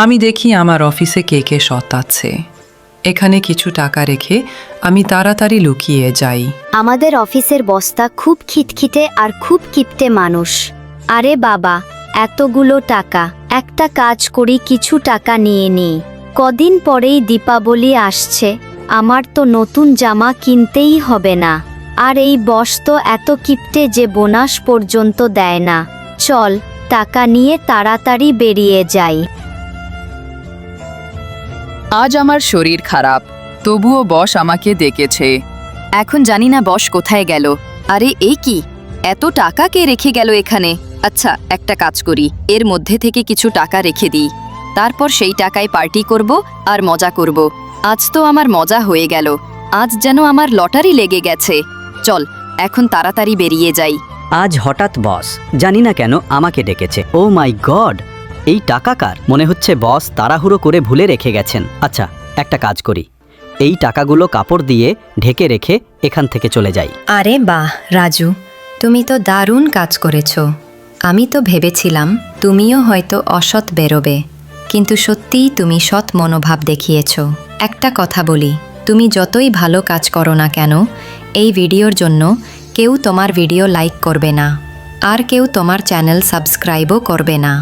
আমি দেখি আমার অফিসে কে কে শতাচ্ছে। এখানে কিছু টাকা রেখে আমি তাড়াতাড়ি লুকিয়ে যাই। আমাদের অফিসের বস্তা খুব খিটখিটে আর খুব কিপটে মানুষ। আরে বাবা, এতগুলো টাকা, একটা কাজ করি কিছু টাকা নিয়ে নিই। কদিন পরেই দীপাবলি আসছে, আমার তো নতুন জামা কিনতেই হবে না। আর এই বস তো এত কিপটে যে বোনাস পর্যন্ত দেয় না। চল, টাকা নিয়ে তাড়াতাড়ি বেরিয়ে যাই। আজ আমার শরীর খারাপ, তবুও বস আমাকে ডেকেছে। এখন জানি না বস কোথায় গেল। আরে এই কি, এত টাকা কে রেখে গেল এখানে? আচ্ছা, একটা কাজ করি, এর মধ্যে থেকে কিছু টাকা রেখে দিই, তারপর সেই টাকায় পার্টি করব আর মজা করব। আজ তো আমার মজা হয়ে গেল, আজ যেন আমার লটারি লেগে গেছে। চল, এখন তাড়াতাড়ি বেরিয়ে যাই। আজ হঠাৎ বস জানি না কেন আমাকে ডেকেছে। ও মাই গড, এই টাকা কার? মনে হচ্ছে বস তাড়াহুড়ো করে ভুলে রেখে গেছেন। আচ্ছা, একটা কাজ করি, এই টাকাগুলো কাপড় দিয়ে ঢেকে রেখে এখান থেকে চলে যাই। আরে বাহ রাজু, তুমি তো দারুণ কাজ করেছো। আমি তো ভেবেছিলাম তুমিও হয়তো অসৎ বেরোবে, কিন্তু সত্যিই তুমি সৎ মনোভাব দেখিয়েছো। একটা কথা বলি, তুমি যতই ভালো কাজ করো না কেন, এই ভিডিওর জন্য কেউ তোমার ভিডিও লাইক করবে না, আর কেউ তোমার চ্যানেল সাবস্ক্রাইবও করবে না।